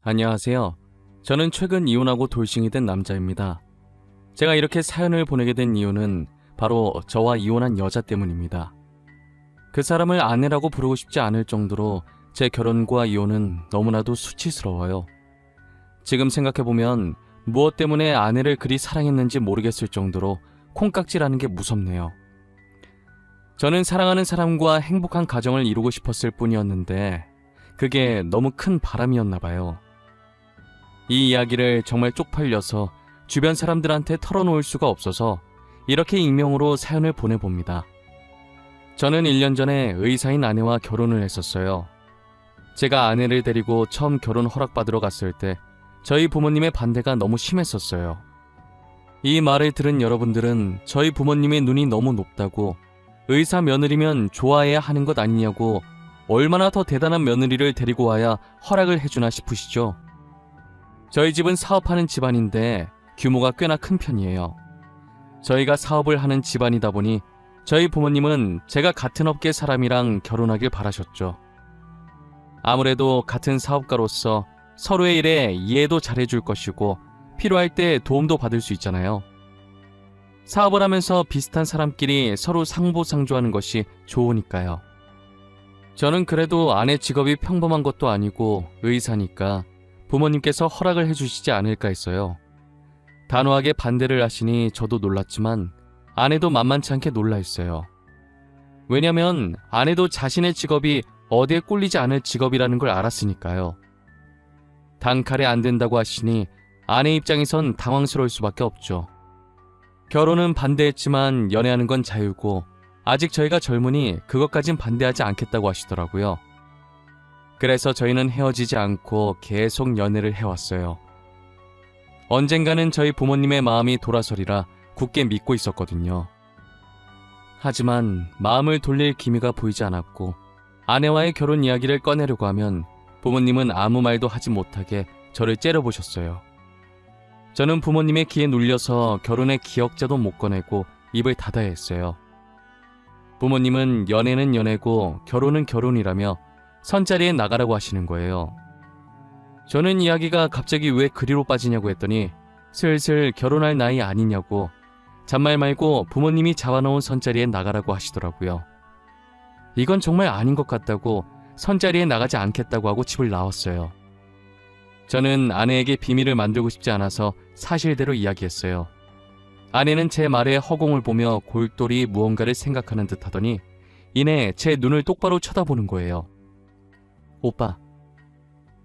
안녕하세요. 저는 최근 이혼하고 돌싱이 된 남자입니다. 제가 이렇게 사연을 보내게 된 이유는 바로 저와 이혼한 여자 때문입니다. 그 사람을 아내라고 부르고 싶지 않을 정도로 제 결혼과 이혼은 너무나도 수치스러워요. 지금 생각해보면 무엇 때문에 아내를 그리 사랑했는지 모르겠을 정도로 콩깍지라는 게 무섭네요. 저는 사랑하는 사람과 행복한 가정을 이루고 싶었을 뿐이었는데 그게 너무 큰 바람이었나 봐요. 이 이야기를 정말 쪽팔려서 주변 사람들한테 털어놓을 수가 없어서 이렇게 익명으로 사연을 보내봅니다. 저는 1년 전에 의사인 아내와 결혼을 했었어요. 제가 아내를 데리고 처음 결혼 허락받으러 갔을 때 저희 부모님의 반대가 너무 심했었어요. 이 말을 들은 여러분들은 저희 부모님의 눈이 너무 높다고 의사 며느리면 좋아해야 하는 것 아니냐고 얼마나 더 대단한 며느리를 데리고 와야 허락을 해주나 싶으시죠? 저희 집은 사업하는 집안인데 규모가 꽤나 큰 편이에요. 저희가 사업을 하는 집안이다 보니 저희 부모님은 제가 같은 업계 사람이랑 결혼하길 바라셨죠. 아무래도 같은 사업가로서 서로의 일에 이해도 잘해줄 것이고 필요할 때 도움도 받을 수 있잖아요. 사업을 하면서 비슷한 사람끼리 서로 상보상조하는 것이 좋으니까요. 저는 그래도 아내 직업이 평범한 것도 아니고 의사니까 부모님께서 허락을 해주시지 않을까 했어요. 단호하게 반대를 하시니 저도 놀랐지만 아내도 만만치 않게 놀라 했어요. 왜냐면 아내도 자신의 직업이 어디에 꿀리지 않을 직업이라는 걸 알았으니까요. 단칼에 안 된다고 하시니 아내 입장에선 당황스러울 수밖에 없죠. 결혼은 반대했지만 연애하는 건 자유고 아직 저희가 젊으니 그것까진 반대하지 않겠다고 하시더라고요. 그래서 저희는 헤어지지 않고 계속 연애를 해왔어요. 언젠가는 저희 부모님의 마음이 돌아서리라 굳게 믿고 있었거든요. 하지만 마음을 돌릴 기미가 보이지 않았고 아내와의 결혼 이야기를 꺼내려고 하면 부모님은 아무 말도 하지 못하게 저를 째려보셨어요. 저는 부모님의 기에 눌려서 결혼의 기억자도 못 꺼내고 입을 닫아야 했어요. 부모님은 연애는 연애고 결혼은 결혼이라며 선자리에 나가라고 하시는 거예요. 저는 이야기가 갑자기 왜 그리로 빠지냐고 했더니 슬슬 결혼할 나이 아니냐고 잔말 말고 부모님이 잡아놓은 선자리에 나가라고 하시더라고요. 이건 정말 아닌 것 같다고 선자리에 나가지 않겠다고 하고 집을 나왔어요. 저는 아내에게 비밀을 만들고 싶지 않아서 사실대로 이야기했어요. 아내는 제 말에 허공을 보며 골똘히 무언가를 생각하는 듯 하더니 이내 제 눈을 똑바로 쳐다보는 거예요. 오빠,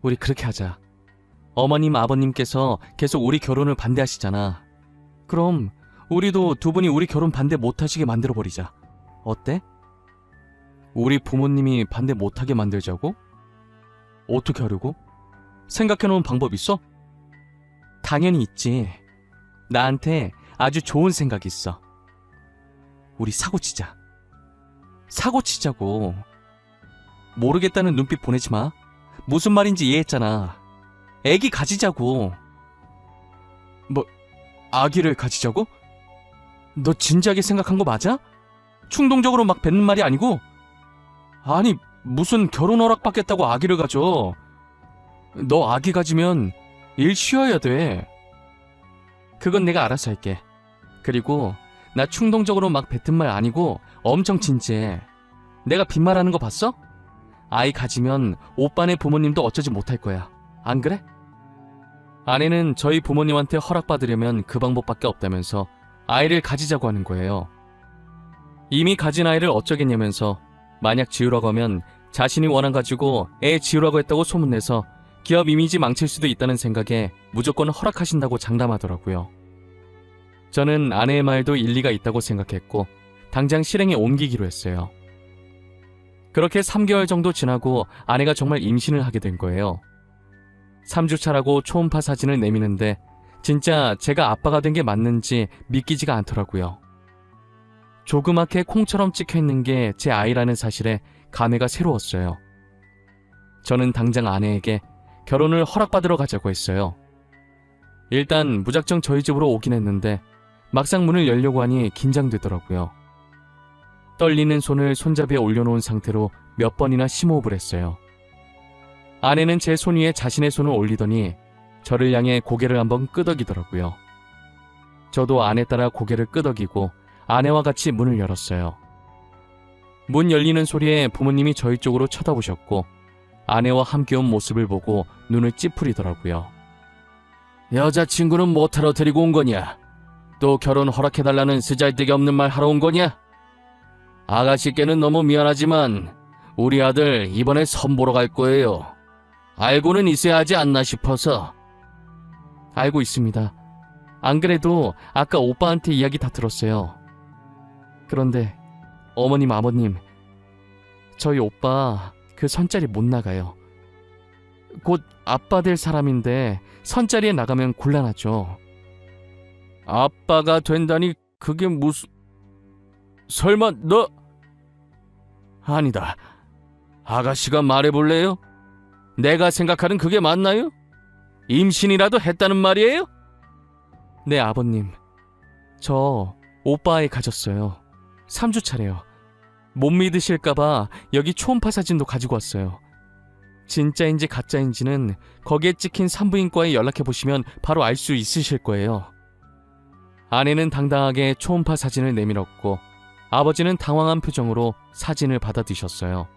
우리 그렇게 하자. 어머님, 아버님께서 계속 우리 결혼을 반대하시잖아. 그럼 우리도 두 분이 우리 결혼 반대 못하시게 만들어버리자. 어때? 우리 부모님이 반대 못하게 만들자고? 어떻게 하려고? 생각해놓은 방법 있어? 당연히 있지. 나한테 아주 좋은 생각이 있어. 우리 사고치자. 사고치자고. 모르겠다는 눈빛 보내지 마. 무슨 말인지 이해했잖아. 애기 가지자고. 뭐, 아기를 가지자고? 너 진지하게 생각한 거 맞아? 충동적으로 막 뱉는 말이 아니고? 아니, 무슨 결혼 허락 받겠다고 아기를 가져. 너 아기 가지면 일 쉬어야 돼. 그건 내가 알아서 할게. 그리고 나 충동적으로 막 뱉은 말 아니고 엄청 진지해. 내가 빈말하는 거 봤어? 아이 가지면 오빠네 부모님도 어쩌지 못할 거야. 안 그래? 아내는 저희 부모님한테 허락받으려면 그 방법밖에 없다면서 아이를 가지자고 하는 거예요. 이미 가진 아이를 어쩌겠냐면서 만약 지우라고 하면 자신이 원한 가지고 애 지우라고 했다고 소문내서 기업 이미지 망칠 수도 있다는 생각에 무조건 허락하신다고 장담하더라고요. 저는 아내의 말도 일리가 있다고 생각했고 당장 실행에 옮기기로 했어요. 그렇게 3개월 정도 지나고 아내가 정말 임신을 하게 된 거예요. 3주 차라고 초음파 사진을 내미는데 진짜 제가 아빠가 된 게 맞는지 믿기지가 않더라고요. 조그맣게 콩처럼 찍혀있는 게 제 아이라는 사실에 감회가 새로웠어요. 저는 당장 아내에게 결혼을 허락받으러 가자고 했어요. 일단 무작정 저희 집으로 오긴 했는데 막상 문을 열려고 하니 긴장되더라고요. 떨리는 손을 손잡이에 올려놓은 상태로 몇 번이나 심호흡을 했어요. 아내는 제 손 위에 자신의 손을 올리더니 저를 향해 고개를 한번 끄덕이더라고요. 저도 아내 따라 고개를 끄덕이고 아내와 같이 문을 열었어요. 문 열리는 소리에 부모님이 저희 쪽으로 쳐다보셨고 아내와 함께 온 모습을 보고 눈을 찌푸리더라고요. 여자친구는 뭐하러 데리고 온 거냐? 또 결혼 허락해달라는 쓰잘데기 없는 말 하러 온 거냐? 아가씨께는 너무 미안하지만 우리 아들 이번에 선보러 갈 거예요. 알고는 있어야 하지 않나 싶어서. 알고 있습니다. 안 그래도 아까 오빠한테 이야기 다 들었어요. 그런데 어머님, 아버님, 저희 오빠 그 선자리 못 나가요. 곧 아빠 될 사람인데 선자리에 나가면 곤란하죠. 아빠가 된다니 그게 무슨... 설마 너... 아니다. 아가씨가 말해볼래요? 내가 생각하는 그게 맞나요? 임신이라도 했다는 말이에요? 네, 아버님. 저 오빠 아이 가졌어요. 3주 차래요. 못 믿으실까봐 여기 초음파 사진도 가지고 왔어요. 진짜인지 가짜인지는 거기에 찍힌 산부인과에 연락해보시면 바로 알 수 있으실 거예요. 아내는 당당하게 초음파 사진을 내밀었고 아버지는 당황한 표정으로 사진을 받아드셨어요.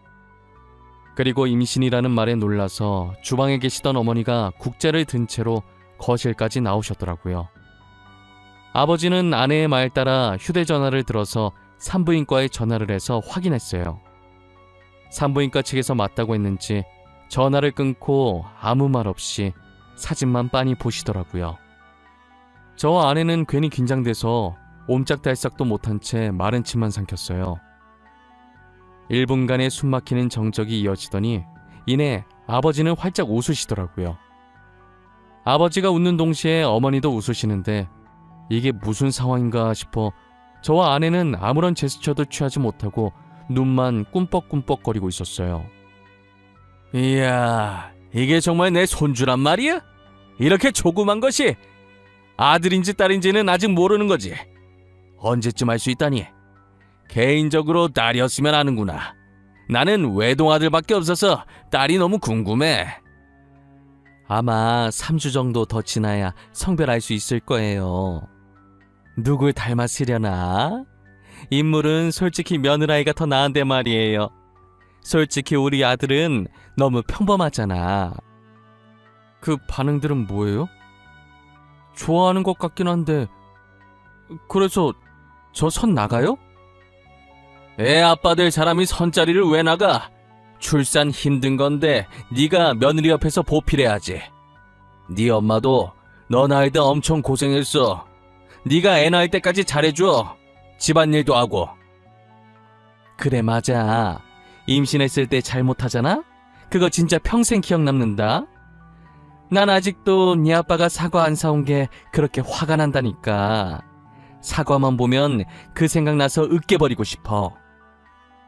그리고 임신이라는 말에 놀라서 주방에 계시던 어머니가 국자를 든 채로 거실까지 나오셨더라고요. 아버지는 아내의 말 따라 휴대전화를 들어서 산부인과에 전화를 해서 확인했어요. 산부인과 측에서 맞다고 했는지 전화를 끊고 아무 말 없이 사진만 빤히 보시더라고요. 저와 아내는 괜히 긴장돼서 옴짝달싹도 못한 채 마른 침만 삼켰어요. 1분간의 숨막히는 정적이 이어지더니 이내 아버지는 활짝 웃으시더라고요. 아버지가 웃는 동시에 어머니도 웃으시는데 이게 무슨 상황인가 싶어 저와 아내는 아무런 제스처도 취하지 못하고 눈만 꿈뻑꿈뻑거리고 있었어요. 이야, 이게 정말 내 손주란 말이야? 이렇게 조그만 것이 아들인지 딸인지는 아직 모르는 거지. 언제쯤 알 수 있다니? 개인적으로 딸이었으면 아는구나. 나는 외동아들밖에 없어서 딸이 너무 궁금해. 아마 3주 정도 더 지나야 성별할 수 있을 거예요. 누굴 닮았으려나? 인물은 솔직히 며느라이가 더 나은데 말이에요. 솔직히 우리 아들은 너무 평범하잖아. 그 반응들은 뭐예요? 좋아하는 것 같긴 한데 그래서 저 선 나가요? 애 아빠 될 사람이 선자리를 왜 나가? 출산 힘든 건데 네가 며느리 옆에서 보필해야지. 네 엄마도 너 낳을 때 엄청 고생했어. 네가 애 낳을 때까지 잘해줘. 집안일도 하고. 그래, 맞아. 임신했을 때 잘못하잖아? 그거 진짜 평생 기억 남는다. 난 아직도 네 아빠가 사과 안 사온 게 그렇게 화가 난다니까. 사과만 보면 그 생각나서 으깨버리고 싶어.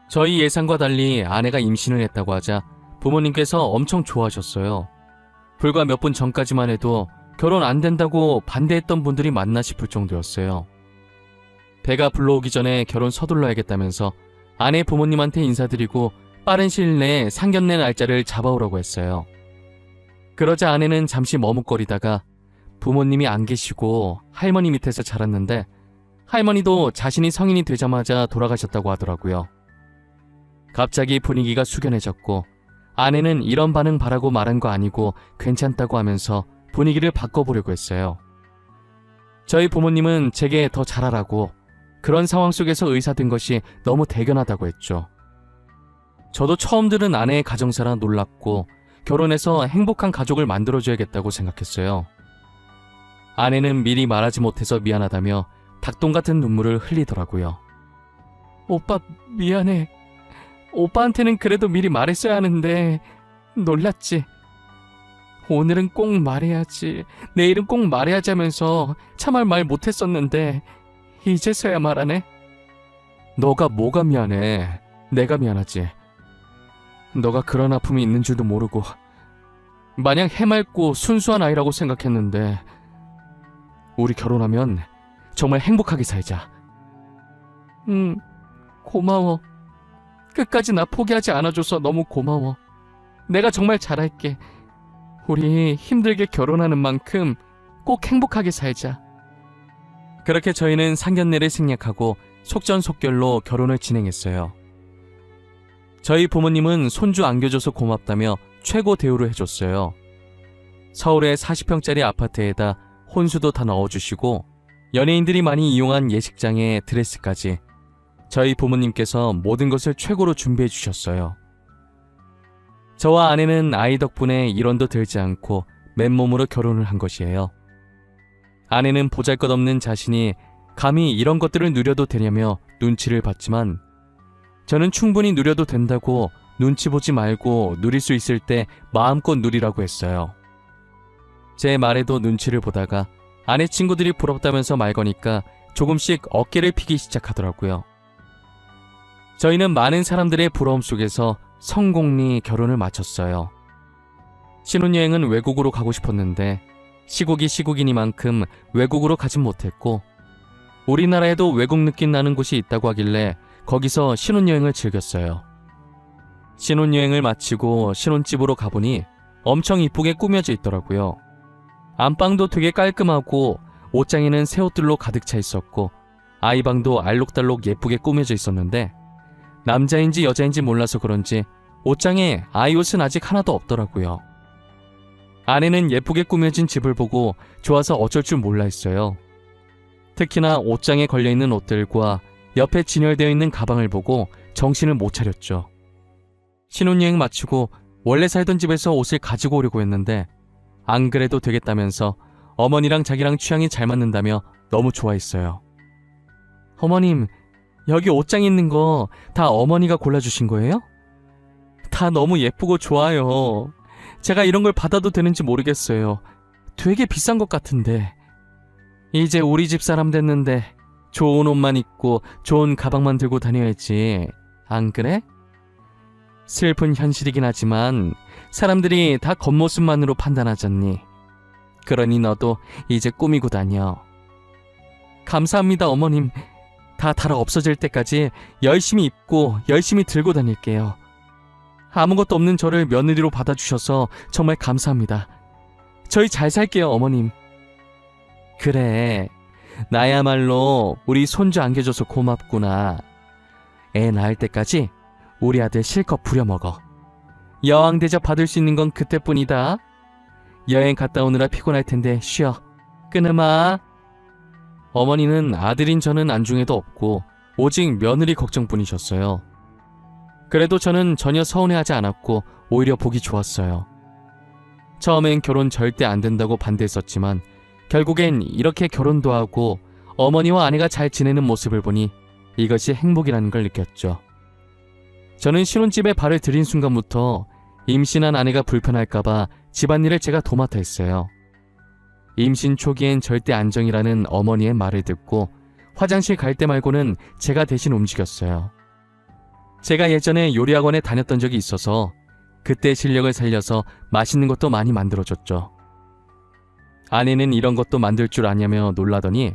저희 예상과 달리 아내가 임신을 했다고 하자 부모님께서 엄청 좋아하셨어요. 불과 몇 분 전까지만 해도 결혼 안 된다고 반대했던 분들이 많나 싶을 정도였어요. 배가 불러오기 전에 결혼 서둘러야겠다면서 아내 부모님한테 인사드리고 빠른 시일 내에 상견례 날짜를 잡아오라고 했어요. 그러자 아내는 잠시 머뭇거리다가 부모님이 안 계시고 할머니 밑에서 자랐는데 할머니도 자신이 성인이 되자마자 돌아가셨다고 하더라고요. 갑자기 분위기가 숙연해졌고 아내는 이런 반응 바라고 말한 거 아니고 괜찮다고 하면서 분위기를 바꿔보려고 했어요. 저희 부모님은 제게 더 잘하라고 그런 상황 속에서 의사된 것이 너무 대견하다고 했죠. 저도 처음 들은 아내의 가정사라 놀랍고 결혼해서 행복한 가족을 만들어줘야겠다고 생각했어요. 아내는 미리 말하지 못해서 미안하다며 닭똥 같은 눈물을 흘리더라고요. 오빠 미안해. 오빠한테는 그래도 미리 말했어야 하는데 놀랐지. 오늘은 꼭 말해야지. 내일은 꼭 말해야지 하면서 참을 말 못했었는데 이제서야 말하네. 너가 뭐가 미안해. 내가 미안하지. 너가 그런 아픔이 있는 줄도 모르고 마냥 해맑고 순수한 아이라고 생각했는데 우리 결혼하면 정말 행복하게 살자. 고마워. 끝까지 나 포기하지 않아줘서 너무 고마워. 내가 정말 잘할게. 우리 힘들게 결혼하는 만큼 꼭 행복하게 살자. 그렇게 저희는 상견례를 생략하고 속전속결로 결혼을 진행했어요. 저희 부모님은 손주 안겨줘서 고맙다며 최고 대우를 해줬어요. 서울의 40평짜리 아파트에다 혼수도 다 넣어주시고 연예인들이 많이 이용한 예식장에 드레스까지 저희 부모님께서 모든 것을 최고로 준비해 주셨어요. 저와 아내는 아이 덕분에 일원도 들지 않고 맨몸으로 결혼을 한 것이에요. 아내는 보잘것없는 자신이 감히 이런 것들을 누려도 되냐며 눈치를 봤지만 저는 충분히 누려도 된다고 눈치 보지 말고 누릴 수 있을 때 마음껏 누리라고 했어요. 제 말에도 눈치를 보다가 아내 친구들이 부럽다면서 말 거니까 조금씩 어깨를 피기 시작하더라고요. 저희는 많은 사람들의 부러움 속에서 성공리 결혼을 마쳤어요. 신혼여행은 외국으로 가고 싶었는데 시국이 시국이니만큼 외국으로 가진 못했고 우리나라에도 외국 느낌 나는 곳이 있다고 하길래 거기서 신혼여행을 즐겼어요. 신혼여행을 마치고 신혼집으로 가보니 엄청 이쁘게 꾸며져 있더라고요. 안방도 되게 깔끔하고 옷장에는 새 옷들로 가득 차 있었고 아이방도 알록달록 예쁘게 꾸며져 있었는데 남자인지 여자인지 몰라서 그런지 옷장에 아이 옷은 아직 하나도 없더라고요. 아내는 예쁘게 꾸며진 집을 보고 좋아서 어쩔 줄 몰라 했어요. 특히나 옷장에 걸려있는 옷들과 옆에 진열되어 있는 가방을 보고 정신을 못 차렸죠. 신혼여행 마치고 원래 살던 집에서 옷을 가지고 오려고 했는데 안 그래도 되겠다면서 어머니랑 자기랑 취향이 잘 맞는다며 너무 좋아했어요. 어머님, 여기 옷장에 있는 거 다 어머니가 골라주신 거예요? 다 너무 예쁘고 좋아요. 제가 이런 걸 받아도 되는지 모르겠어요. 되게 비싼 것 같은데. 이제 우리 집 사람 됐는데 좋은 옷만 입고 좋은 가방만 들고 다녀야지. 안 그래? 슬픈 현실이긴 하지만 사람들이 다 겉모습만으로 판단하잖니. 그러니 너도 이제 꾸미고 다녀. 감사합니다, 어머님. 다 달아 없어질 때까지 열심히 입고 열심히 들고 다닐게요. 아무것도 없는 저를 며느리로 받아주셔서 정말 감사합니다. 저희 잘 살게요, 어머님. 그래, 나야말로 우리 손주 안겨줘서 고맙구나. 애 낳을 때까지 우리 아들 실컷 부려먹어. 여왕 대접 받을 수 있는 건 그때뿐이다. 여행 갔다 오느라 피곤할 텐데 쉬어. 끊으마. 어머니는 아들인 저는 안중에도 없고 오직 며느리 걱정뿐이셨어요. 그래도 저는 전혀 서운해하지 않았고 오히려 보기 좋았어요. 처음엔 결혼 절대 안 된다고 반대했었지만 결국엔 이렇게 결혼도 하고 어머니와 아내가 잘 지내는 모습을 보니 이것이 행복이라는 걸 느꼈죠. 저는 신혼집에 발을 들인 순간부터 임신한 아내가 불편할까봐 집안일을 제가 도맡아 했어요. 임신 초기엔 절대 안정이라는 어머니의 말을 듣고 화장실 갈 때 말고는 제가 대신 움직였어요. 제가 예전에 요리학원에 다녔던 적이 있어서 그때 실력을 살려서 맛있는 것도 많이 만들어줬죠. 아내는 이런 것도 만들 줄 아냐며 놀라더니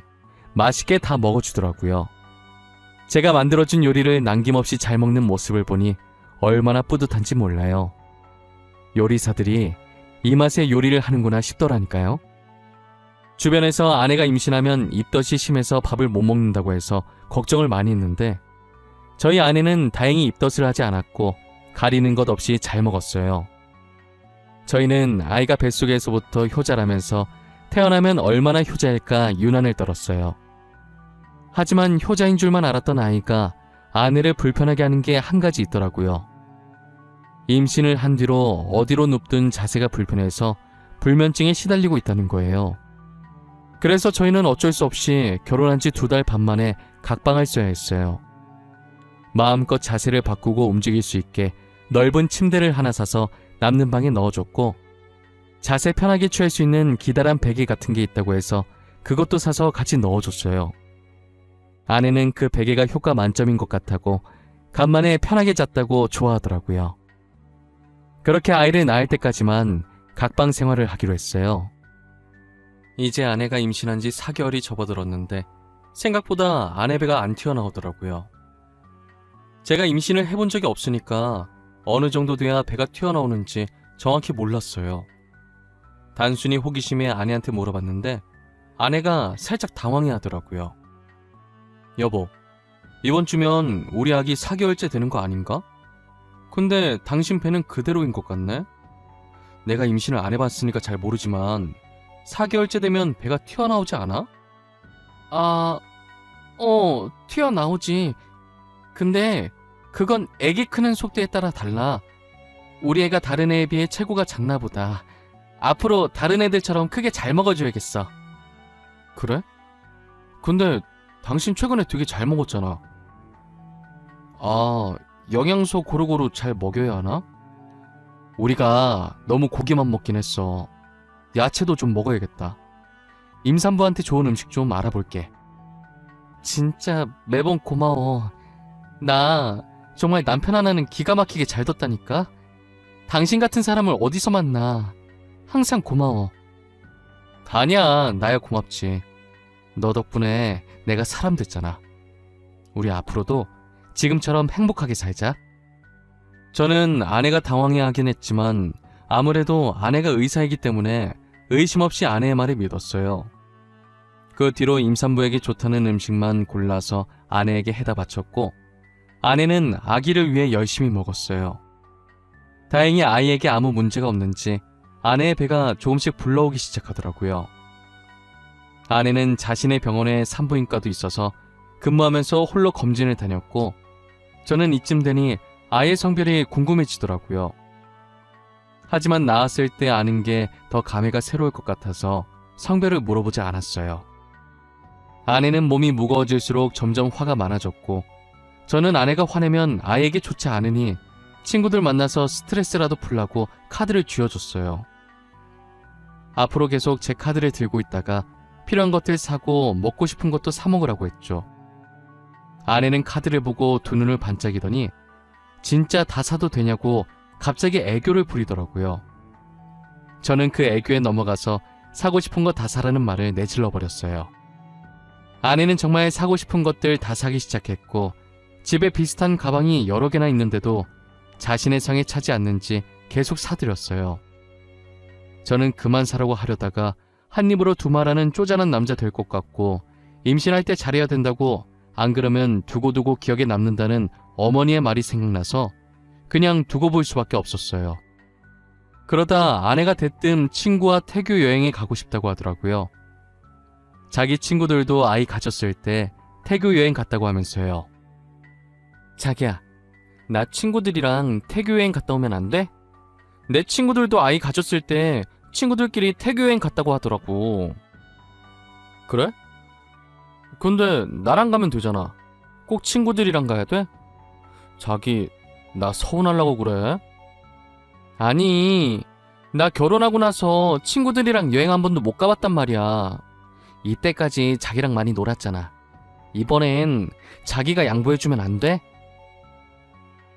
맛있게 다 먹어주더라고요. 제가 만들어준 요리를 남김없이 잘 먹는 모습을 보니 얼마나 뿌듯한지 몰라요. 요리사들이 이 맛에 요리를 하는구나 싶더라니까요. 주변에서 아내가 임신하면 입덧이 심해서 밥을 못 먹는다고 해서 걱정을 많이 했는데 저희 아내는 다행히 입덧을 하지 않았고 가리는 것 없이 잘 먹었어요. 저희는 아이가 뱃속에서부터 효자라면서 태어나면 얼마나 효자일까 유난을 떨었어요. 하지만 효자인 줄만 알았던 아이가 아내를 불편하게 하는 게 한 가지 있더라고요. 임신을 한 뒤로 어디로 눕든 자세가 불편해서 불면증에 시달리고 있다는 거예요. 그래서 저희는 어쩔 수 없이 결혼한 지 2달 반 만에 각방을 써야 했어요. 마음껏 자세를 바꾸고 움직일 수 있게 넓은 침대를 하나 사서 남는 방에 넣어줬고 자세 편하게 취할 수 있는 기다란 베개 같은 게 있다고 해서 그것도 사서 같이 넣어줬어요. 아내는 그 베개가 효과 만점인 것 같다고 간만에 편하게 잤다고 좋아하더라고요. 그렇게 아이를 낳을 때까지만 각방 생활을 하기로 했어요. 이제 아내가 임신한 지 4개월이 접어들었는데 생각보다 아내 배가 안 튀어나오더라고요. 제가 임신을 해본 적이 없으니까 어느 정도 돼야 배가 튀어나오는지 정확히 몰랐어요. 단순히 호기심에 아내한테 물어봤는데 아내가 살짝 당황해 하더라고요. 여보, 이번 주면 우리 아기 4개월째 되는 거 아닌가? 근데 당신 배는 그대로인 것 같네? 내가 임신을 안 해봤으니까 잘 모르지만 4개월째 되면 배가 튀어나오지 않아? 튀어나오지. 근데 그건 애기 크는 속도에 따라 달라. 우리 애가 다른 애에 비해 체구가 작나 보다. 앞으로 다른 애들처럼 크게 잘 먹어줘야겠어. 그래? 근데 당신 최근에 되게 잘 먹었잖아. 영양소 고루고루 잘 먹여야 하나? 우리가 너무 고기만 먹긴 했어. 야채도 좀 먹어야겠다. 임산부한테 좋은 음식 좀 알아볼게. 진짜 매번 고마워. 나 정말 남편 하나는 기가 막히게 잘 뒀다니까. 당신 같은 사람을 어디서 만나. 항상 고마워. 아니야, 나야 고맙지. 너 덕분에 내가 사람 됐잖아. 우리 앞으로도 지금처럼 행복하게 살자. 저는 아내가 당황해하긴 했지만 아무래도 아내가 의사이기 때문에 의심 없이 아내의 말을 믿었어요. 그 뒤로 임산부에게 좋다는 음식만 골라서 아내에게 해다 바쳤고 아내는 아기를 위해 열심히 먹었어요. 다행히 아이에게 아무 문제가 없는지 아내의 배가 조금씩 불러오기 시작하더라고요. 아내는 자신의 병원에 산부인과도 있어서 근무하면서 홀로 검진을 다녔고 저는 이쯤 되니 아이의 성별이 궁금해지더라고요. 하지만 낳았을 때 아는 게 더 감회가 새로울 것 같아서 성별을 물어보지 않았어요. 아내는 몸이 무거워질수록 점점 화가 많아졌고 저는 아내가 화내면 아이에게 좋지 않으니 친구들 만나서 스트레스라도 풀라고 카드를 쥐어줬어요. 앞으로 계속 제 카드를 들고 있다가 필요한 것들 사고 먹고 싶은 것도 사 먹으라고 했죠. 아내는 카드를 보고 두 눈을 반짝이더니 진짜 다 사도 되냐고 갑자기 애교를 부리더라고요. 저는 그 애교에 넘어가서 사고 싶은 거 다 사라는 말을 내질러 버렸어요. 아내는 정말 사고 싶은 것들 다 사기 시작했고 집에 비슷한 가방이 여러 개나 있는데도 자신의 성에 차지 않는지 계속 사들였어요. 저는 그만 사라고 하려다가 한 입으로 두말하는 쪼잔한 남자 될 것 같고 임신할 때 잘해야 된다고 안 그러면 두고두고 기억에 남는다는 어머니의 말이 생각나서 그냥 두고 볼 수밖에 없었어요. 그러다 아내가 대뜸 친구와 태교 여행에 가고 싶다고 하더라고요. 자기 친구들도 아이 가졌을 때 태교 여행 갔다고 하면서요. 자기야, 나 친구들이랑 태교 여행 갔다 오면 안 돼? 내 친구들도 아이 가졌을 때 친구들끼리 태교 여행 갔다고 하더라고. 그래? 근데 나랑 가면 되잖아. 꼭 친구들이랑 가야 돼? 자기, 나 서운하려고 그래? 아니, 나 결혼하고 나서 친구들이랑 여행 한 번도 못 가봤단 말이야. 이때까지 자기랑 많이 놀았잖아. 이번엔 자기가 양보해주면 안 돼?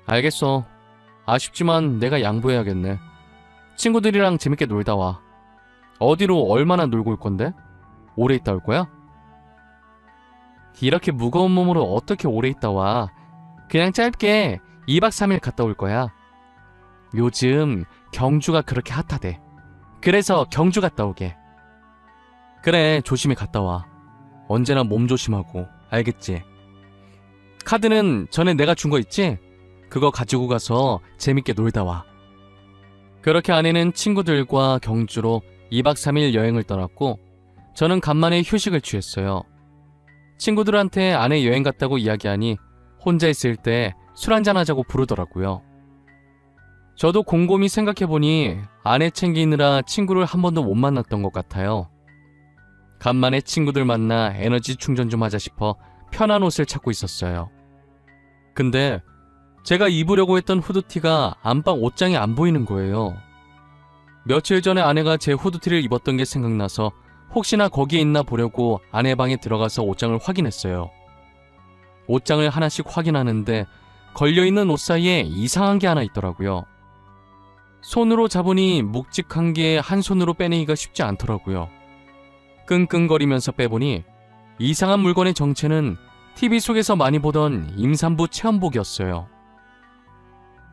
알겠어. 아쉽지만 내가 양보해야겠네. 친구들이랑 재밌게 놀다 와. 어디로 얼마나 놀고 올 건데? 오래 있다 올 거야? 이렇게 무거운 몸으로 어떻게 오래 있다 와. 그냥 짧게 2박 3일 갔다 올 거야. 요즘 경주가 그렇게 핫하대. 그래서 경주 갔다 오게. 그래, 조심히 갔다 와. 언제나 몸 조심하고, 알겠지? 카드는 전에 내가 준 거 있지? 그거 가지고 가서 재밌게 놀다 와. 그렇게 아내는 친구들과 경주로 2박 3일 여행을 떠났고 저는 간만에 휴식을 취했어요. 친구들한테 아내 여행 갔다고 이야기하니 혼자 있을 때 술 한잔 하자고 부르더라고요. 저도 곰곰이 생각해보니 아내 챙기느라 친구를 한 번도 못 만났던 것 같아요. 간만에 친구들 만나 에너지 충전 좀 하자 싶어 편한 옷을 찾고 있었어요. 근데 제가 입으려고 했던 후드티가 안방 옷장에 안 보이는 거예요. 며칠 전에 아내가 제 후드티를 입었던 게 생각나서 혹시나 거기에 있나 보려고 아내 방에 들어가서 옷장을 확인했어요. 옷장을 하나씩 확인하는데 걸려있는 옷 사이에 이상한 게 하나 있더라고요. 손으로 잡으니 묵직한 게 한 손으로 빼내기가 쉽지 않더라고요. 끙끙거리면서 빼보니 이상한 물건의 정체는 TV 속에서 많이 보던 임산부 체험복이었어요.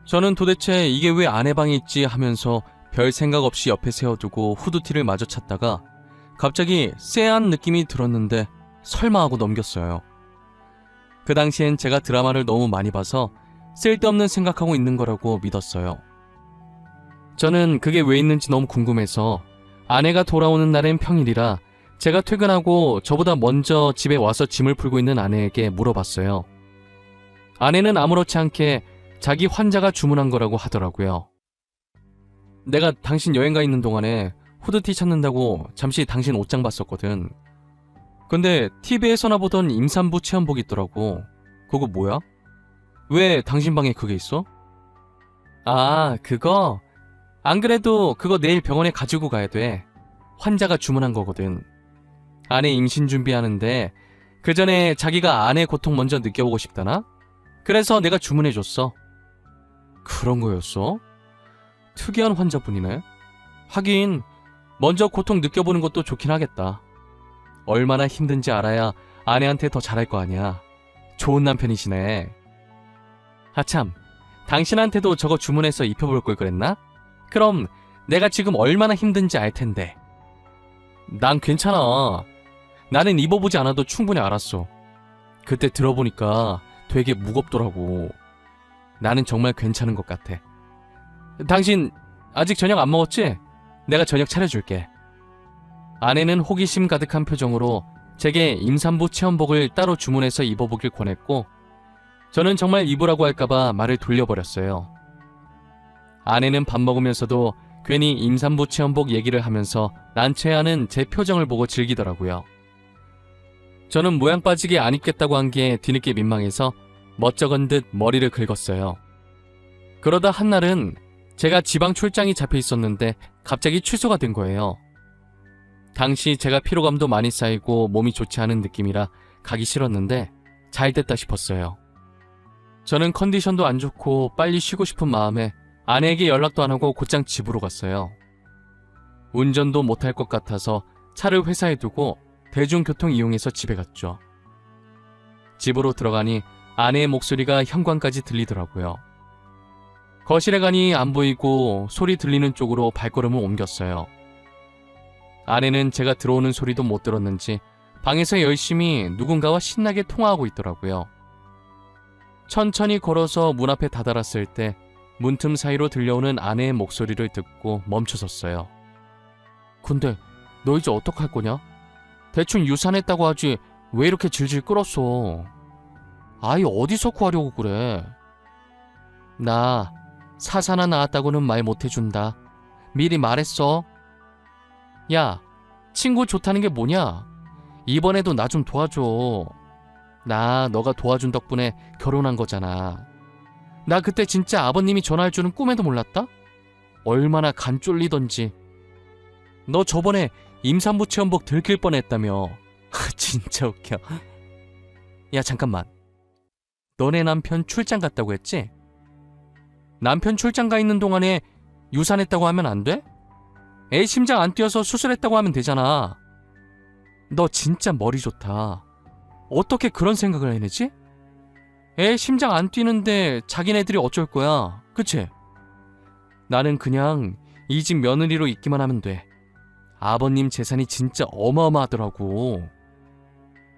저는 도대체 이게 왜 아내 방에 있지 하면서 별 생각 없이 옆에 세워두고 후드티를 마저 찾다가 갑자기 쎄한 느낌이 들었는데 설마 하고 넘겼어요. 그 당시엔 제가 드라마를 너무 많이 봐서 쓸데없는 생각하고 있는 거라고 믿었어요. 저는 그게 왜 있는지 너무 궁금해서 아내가 돌아오는 날엔 평일이라 제가 퇴근하고 저보다 먼저 집에 와서 짐을 풀고 있는 아내에게 물어봤어요. 아내는 아무렇지 않게 자기 환자가 주문한 거라고 하더라고요. 내가 당신 여행 가 있는 동안에 후드티 찾는다고 잠시 당신 옷장 봤었거든. 근데 TV에서나 보던 임산부 체험복 있더라고. 그거 뭐야? 왜 당신 방에 그게 있어? 아, 그거? 안 그래도 그거 내일 병원에 가지고 가야 돼. 환자가 주문한 거거든. 아내 임신 준비하는데 그 전에 자기가 아내 고통 먼저 느껴보고 싶다나? 그래서 내가 주문해줬어. 그런 거였어? 특이한 환자분이네. 하긴 먼저 고통 느껴보는 것도 좋긴 하겠다. 얼마나 힘든지 알아야 아내한테 더 잘할 거 아니야. 좋은 남편이시네. 하참, 당신한테도 저거 주문해서 입혀볼 걸 그랬나? 그럼 내가 지금 얼마나 힘든지 알 텐데. 난 괜찮아. 나는 입어보지 않아도 충분히 알았어. 그때 들어보니까 되게 무겁더라고. 나는 정말 괜찮은 것 같아. 당신 아직 저녁 안 먹었지? 내가 저녁 차려줄게. 아내는 호기심 가득한 표정으로 제게 임산부 체험복을 따로 주문해서 입어보길 권했고 저는 정말 입으라고 할까봐 말을 돌려버렸어요. 아내는 밥 먹으면서도 괜히 임산부 체험복 얘기를 하면서 난처해하는 제 표정을 보고 즐기더라고요. 저는 모양 빠지게 안 입겠다고 한 게 뒤늦게 민망해서 멋쩍은 듯 머리를 긁었어요. 그러다 한날은 제가 지방 출장이 잡혀 있었는데 갑자기 취소가 된 거예요. 당시 제가 피로감도 많이 쌓이고 몸이 좋지 않은 느낌이라 가기 싫었는데 잘 됐다 싶었어요. 저는 컨디션도 안 좋고 빨리 쉬고 싶은 마음에 아내에게 연락도 안 하고 곧장 집으로 갔어요. 운전도 못할 것 같아서 차를 회사에 두고 대중교통 이용해서 집에 갔죠. 집으로 들어가니 아내의 목소리가 현관까지 들리더라고요. 거실에 가니 안 보이고 소리 들리는 쪽으로 발걸음을 옮겼어요. 아내는 제가 들어오는 소리도 못 들었는지 방에서 열심히 누군가와 신나게 통화하고 있더라고요. 천천히 걸어서 문 앞에 다다랐을 때 문틈 사이로 들려오는 아내의 목소리를 듣고 멈춰섰어요. 근데 너 이제 어떡할 거냐? 대충 유산했다고 하지 왜 이렇게 질질 끌었어? 아이 어디서 구하려고 그래? 나 사사 하나 낳았다고는 말 못해준다. 미리 말했어. 야, 친구 좋다는 게 뭐냐? 이번에도 나 좀 도와줘. 나 너가 도와준 덕분에 결혼한 거잖아. 나 그때 진짜 아버님이 전화할 줄은 꿈에도 몰랐다? 얼마나 간 쫄리던지. 너 저번에 임산부 체험복 들킬 뻔했다며. 진짜 웃겨. 야 잠깐만. 너네 남편 출장 갔다고 했지? 남편 출장 가 있는 동안에 유산했다고 하면 안 돼? 애 심장 안 뛰어서 수술했다고 하면 되잖아. 너 진짜 머리 좋다. 어떻게 그런 생각을 해내지? 애 심장 안 뛰는데 자기네들이 어쩔 거야. 그치? 나는 그냥 이 집 며느리로 있기만 하면 돼. 아버님 재산이 진짜 어마어마하더라고.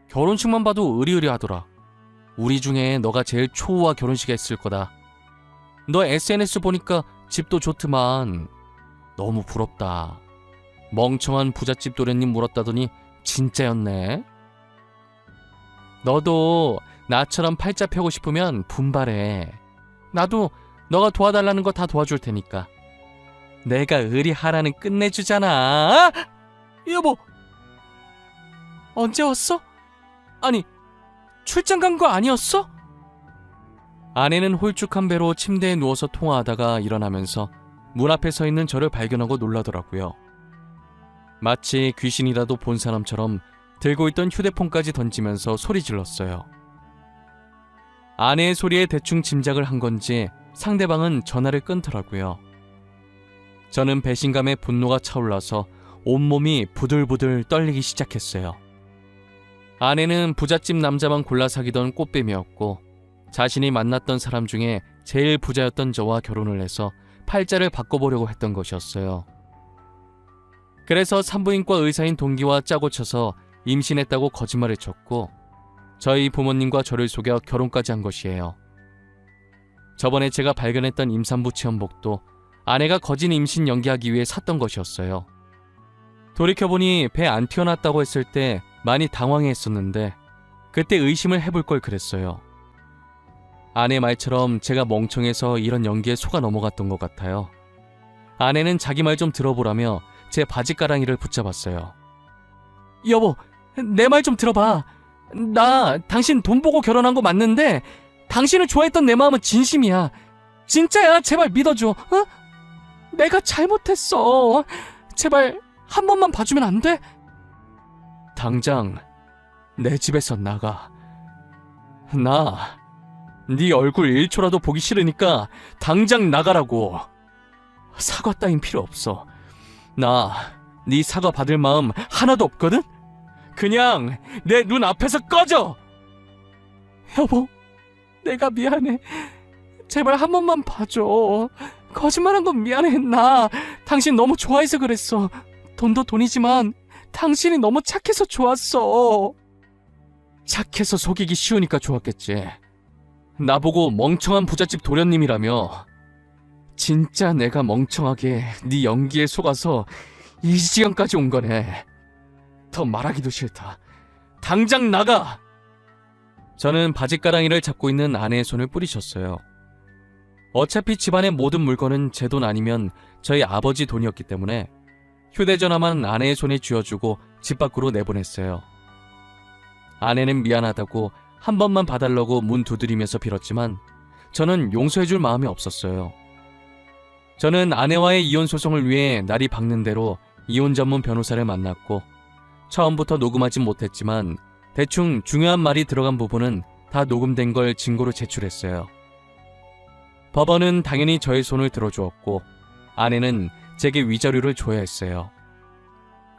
결혼식만 봐도 으리으리하더라. 우리 중에 너가 제일 초호화 결혼식 했을 거다. 너 SNS 보니까 집도 좋더만. 너무 부럽다. 멍청한 부잣집 도련님 물었다더니 진짜였네. 너도 나처럼 팔자 펴고 싶으면 분발해. 나도 너가 도와달라는 거 다 도와줄 테니까. 내가 의리하라는 끝내주잖아. 여보, 언제 왔어? 아니, 출장 간 거 아니었어? 아내는 홀쭉한 배로 침대에 누워서 통화하다가 일어나면서 문 앞에 서 있는 저를 발견하고 놀라더라고요. 마치 귀신이라도 본 사람처럼 들고 있던 휴대폰까지 던지면서 소리 질렀어요. 아내의 소리에 대충 짐작을 한 건지 상대방은 전화를 끊더라고요. 저는 배신감에 분노가 차올라서 온몸이 부들부들 떨리기 시작했어요. 아내는 부잣집 남자만 골라 사귀던 꽃뱀이었고 자신이 만났던 사람 중에 제일 부자였던 저와 결혼을 해서 팔자를 바꿔보려고 했던 것이었어요. 그래서 산부인과 의사인 동기와 짜고 쳐서 임신했다고 거짓말을 쳤고 저희 부모님과 저를 속여 결혼까지 한 것이에요. 저번에 제가 발견했던 임산부 체험복도 아내가 거짓 임신 연기하기 위해 샀던 것이었어요. 돌이켜보니 배 안 튀어났다고 했을 때 많이 당황했었는데 그때 의심을 해볼 걸 그랬어요. 아내 말처럼 제가 멍청해서 이런 연기에 속아 넘어갔던 것 같아요. 아내는 자기 말 좀 들어보라며 제 바지가랑이를 붙잡았어요. 여보, 내 말 좀 들어봐. 나 당신 돈 보고 결혼한 거 맞는데 당신을 좋아했던 내 마음은 진심이야. 진짜야. 제발 믿어줘. 어? 내가 잘못했어. 제발 한 번만 봐주면 안 돼? 당장 내 집에서 나가. 나 네 얼굴 1초라도 보기 싫으니까 당장 나가라고. 사과 따윈 필요 없어. 나 네 사과 받을 마음 하나도 없거든? 그냥 내 눈 앞에서 꺼져! 여보, 내가 미안해. 제발 한 번만 봐줘. 거짓말한 건 미안해. 나 당신 너무 좋아해서 그랬어. 돈도 돈이지만 당신이 너무 착해서 좋았어. 착해서 속이기 쉬우니까 좋았겠지. 나보고 멍청한 부잣집 도련님이라며. 진짜 내가 멍청하게 네 연기에 속아서 이 지경까지 온 거네. 더 말하기도 싫다. 당장 나가! 저는 바지가랑이를 잡고 있는 아내의 손을 뿌리쳤어요. 어차피 집안의 모든 물건은 제 돈 아니면 저희 아버지 돈이었기 때문에 휴대전화만 아내의 손에 쥐어주고 집 밖으로 내보냈어요. 아내는 미안하다고 한 번만 봐달라고 문 두드리면서 빌었지만 저는 용서해줄 마음이 없었어요. 저는 아내와의 이혼 소송을 위해 날이 밝는 대로 이혼 전문 변호사를 만났고 처음부터 녹음하진 못했지만 대충 중요한 말이 들어간 부분은 다 녹음된 걸 증거로 제출했어요. 법원은 당연히 저의 손을 들어주었고 아내는 제게 위자료를 줘야 했어요.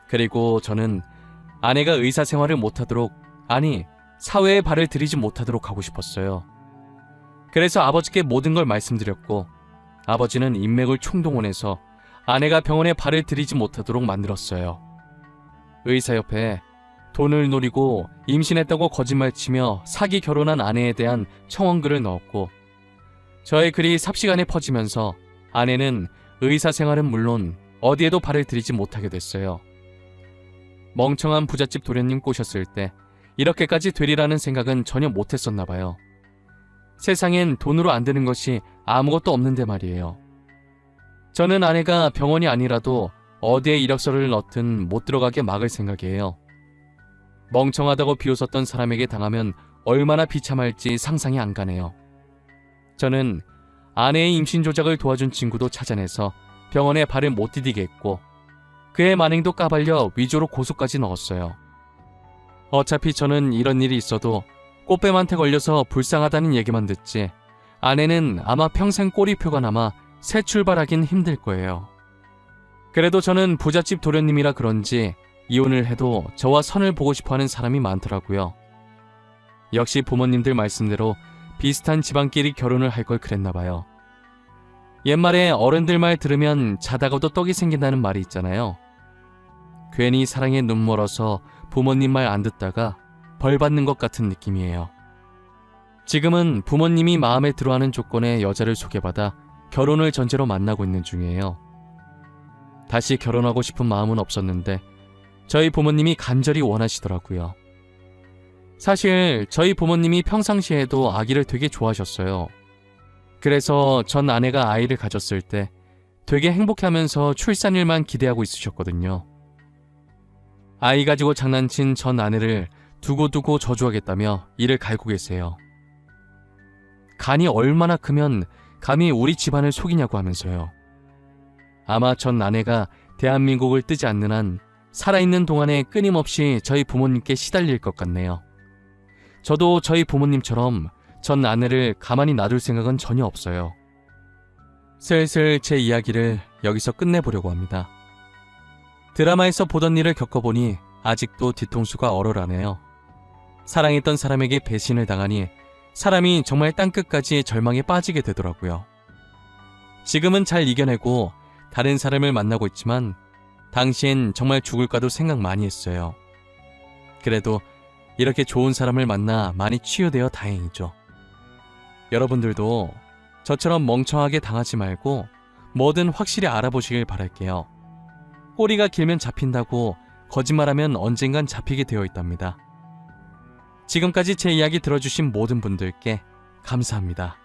그리고 저는 아내가 의사 생활을 못하도록, 아니 사회에 발을 들이지 못하도록 하고 싶었어요. 그래서 아버지께 모든 걸 말씀드렸고 아버지는 인맥을 총동원해서 아내가 병원에 발을 들이지 못하도록 만들었어요. 의사협회에 돈을 노리고 임신했다고 거짓말치며 사기 결혼한 아내에 대한 청원글을 넣었고 저의 글이 삽시간에 퍼지면서 아내는 의사 생활은 물론 어디에도 발을 들이지 못하게 됐어요. 멍청한 부잣집 도련님 꼬셨을 때 이렇게까지 되리라는 생각은 전혀 못했었나 봐요. 세상엔 돈으로 안 되는 것이 아무것도 없는데 말이에요. 저는 아내가 병원이 아니라도 어디에 이력서를 넣든 못 들어가게 막을 생각이에요. 멍청하다고 비웃었던 사람에게 당하면 얼마나 비참할지 상상이 안 가네요. 저는 아내의 임신 조작을 도와준 친구도 찾아내서 병원에 발을 못 디디게 했고 그의 만행도 까발려 위조로 고소까지 넣었어요. 어차피 저는 이런 일이 있어도 꽃뱀한테 걸려서 불쌍하다는 얘기만 듣지 아내는 아마 평생 꼬리표가 남아 새 출발하긴 힘들 거예요. 그래도 저는 부잣집 도련님이라 그런지 이혼을 해도 저와 선을 보고 싶어하는 사람이 많더라고요. 역시 부모님들 말씀대로 비슷한 집안끼리 결혼을 할 걸 그랬나 봐요. 옛말에 어른들 말 들으면 자다가도 떡이 생긴다는 말이 있잖아요. 괜히 사랑에 눈 멀어서 부모님 말 안 듣다가 벌 받는 것 같은 느낌이에요. 지금은 부모님이 마음에 들어하는 조건의 여자를 소개받아 결혼을 전제로 만나고 있는 중이에요. 다시 결혼하고 싶은 마음은 없었는데 저희 부모님이 간절히 원하시더라고요. 사실 저희 부모님이 평상시에도 아기를 되게 좋아하셨어요. 그래서 전 아내가 아이를 가졌을 때 되게 행복해하면서 출산일만 기대하고 있으셨거든요. 아이 가지고 장난친 전 아내를 두고두고 저주하겠다며 이를 갈고 계세요. 간이 얼마나 크면 감히 우리 집안을 속이냐고 하면서요. 아마 전 아내가 대한민국을 뜨지 않는 한 살아있는 동안에 끊임없이 저희 부모님께 시달릴 것 같네요. 저도 저희 부모님처럼 전 아내를 가만히 놔둘 생각은 전혀 없어요. 슬슬 제 이야기를 여기서 끝내보려고 합니다. 드라마에서 보던 일을 겪어보니 아직도 뒤통수가 얼얼하네요. 사랑했던 사람에게 배신을 당하니 사람이 정말 땅끝까지 절망에 빠지게 되더라고요. 지금은 잘 이겨내고 다른 사람을 만나고 있지만 당시엔 정말 죽을까도 생각 많이 했어요. 그래도 이렇게 좋은 사람을 만나 많이 치유되어 다행이죠. 여러분들도 저처럼 멍청하게 당하지 말고 뭐든 확실히 알아보시길 바랄게요. 꼬리가 길면 잡힌다고 거짓말하면 언젠간 잡히게 되어 있답니다. 지금까지 제 이야기 들어주신 모든 분들께 감사합니다.